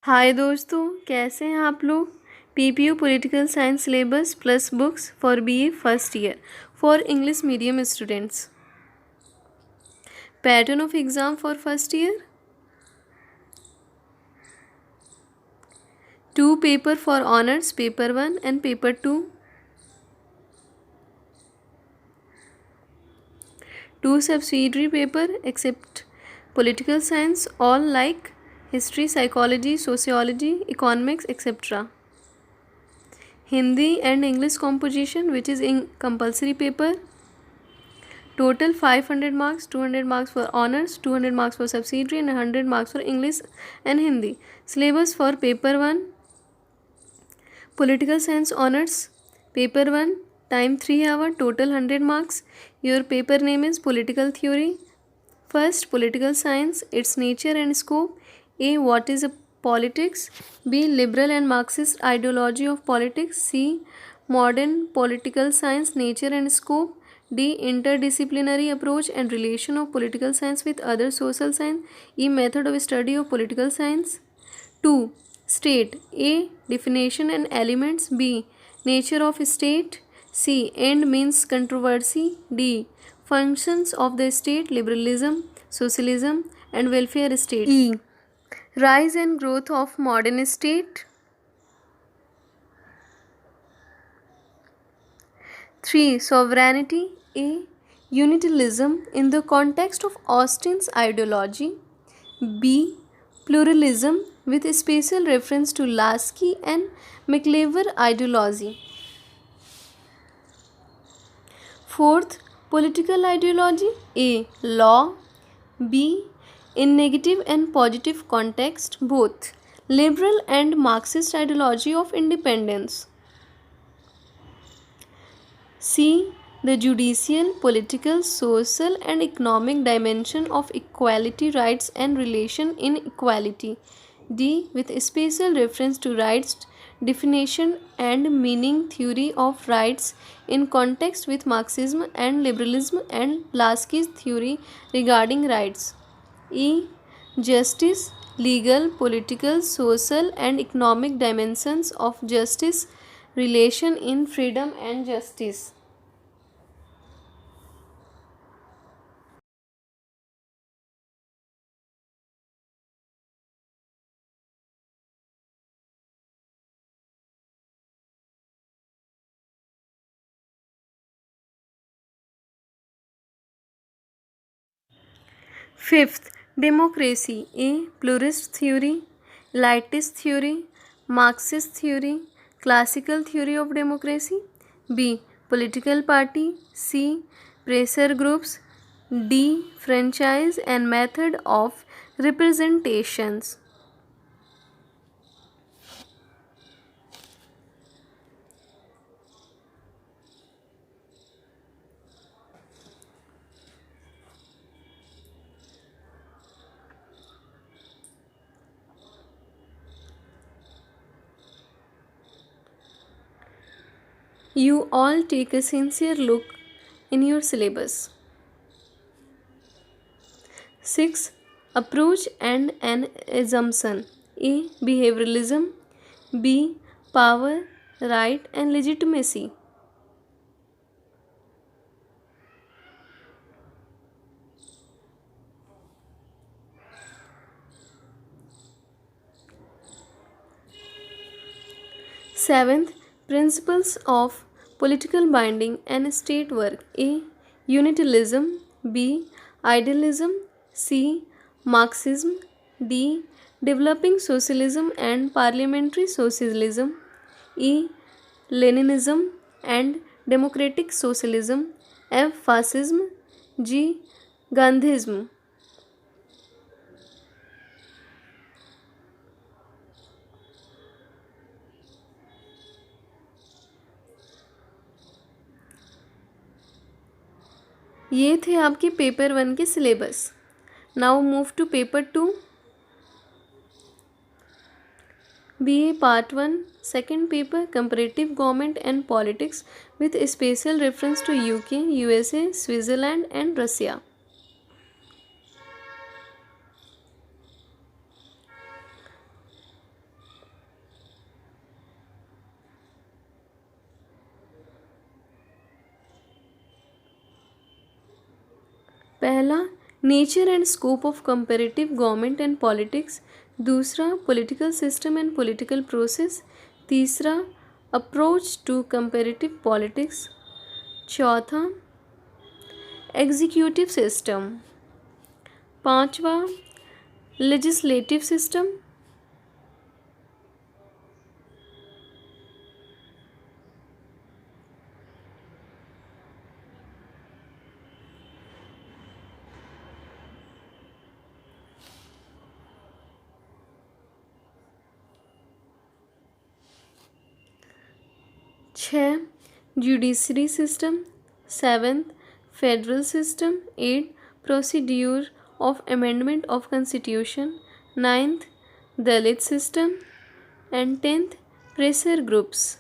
हाय दोस्तों, कैसे हैं आप लोग। PPU political science syllabus plus books for BA first year for English medium students. Pattern of exam for first year: 2 paper for honors, paper 1 and paper 2, 2 subsidiary paper except political science, all like history, psychology, sociology, economics, etc. Hindi and English composition, which is in compulsory paper. Total 500 marks, 200 marks for honors, 200 marks for subsidiary and 100 marks for English and Hindi. Syllabus for paper 1: political science honors, paper 1, time 3 hours, total 100 marks. Your paper name is political theory. First, political science, its nature and scope. A, what is a politics? B, liberal and Marxist ideology of politics. C, modern political science, nature and scope. D, interdisciplinary approach and relation of political science with other social science. E, method of study of political science. 2. State. A, definition and elements. B, nature of state. C, end means controversy. D, functions of the state: liberalism, socialism and welfare state. E, rise and growth of modern state. 3. Sovereignty. A, unitarianism in the context of Austin's ideology. B, pluralism with special reference to Lasky and McLever ideology. 4th, political ideology. A, law. B, in negative and positive context, both liberal and Marxist ideology of independence. C, the judicial, political, social and economic dimension of equality, rights and relation in equality. D, with special reference to rights definition and meaning, theory of rights in context with Marxism and liberalism and Lasky's theory regarding rights. E, justice, legal, political, social and economic dimensions of justice, relation in freedom and justice. Fifth, democracy. A, pluralist theory, elitist theory, Marxist theory, classical theory of democracy. B, political party. C, pressure groups. D, franchise and method of representations. You all take a sincere look in your syllabus. 6. Approach and an assumption. A, behavioralism. B, power, right and legitimacy. 7th, principles of political binding and state work. A, unitarianism. B, idealism. C, Marxism. D, developing socialism and parliamentary socialism. E, Leninism and democratic socialism. F, fascism. G, Gandhism. ये थे आपके paper 1 के syllabus. Now move to paper 2। BA Part 1, second paper, comparative government and politics with special reference to UK, USA, Switzerland and Russia. पहला nature and scope of comparative government and politics, दूसरा political system and political process, तीसरा approach to comparative politics, चौथा executive system, पांचवा legislative system, छः judiciary system, seventh federal system, eight procedure of amendment of constitution, ninth Dalit system and tenth pressure groups.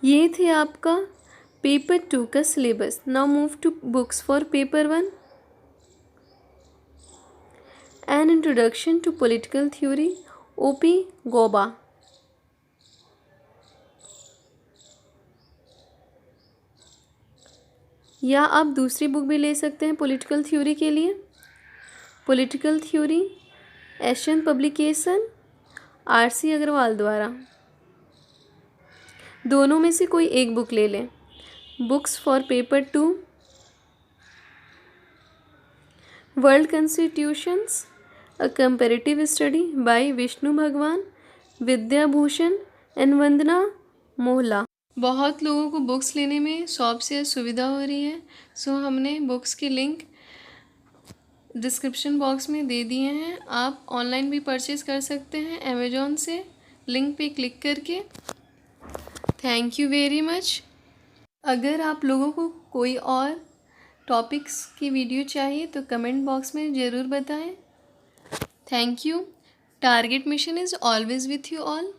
ये थे आपका paper 2 का syllabus. Now move to books for paper 1। An introduction to political theory, OP Gauba. या आप दूसरी book भी ले सकते हैं पॉलिटिकल थ्योरी के लिए। Political theory Asian publication, R C. Agarwal द्वारा। दोनों में से कोई एक बुक ले लें। Books for paper 2, world constitutions a comparative study by Vishnu Bhagwan, Vidyabhushan and वंदना मोहला। बहुत लोगों को बुक्स लेने में शॉप से असुविधा हो रही है, सो हमने बुक्स की लिंक डिस्क्रिप्शन बॉक्स में दे दिए हैं। आप ऑनलाइन भी परचेज कर सकते हैं अमेज़ॉन से, लिंक पे क्लिक करके। Thank you very much. अगर आप लोगों को कोई और टॉपिक्स की वीडियो चाहिए तो कमेंट बॉक्स में ज़रूर बताएं। Thank you. Target mission is always with you all.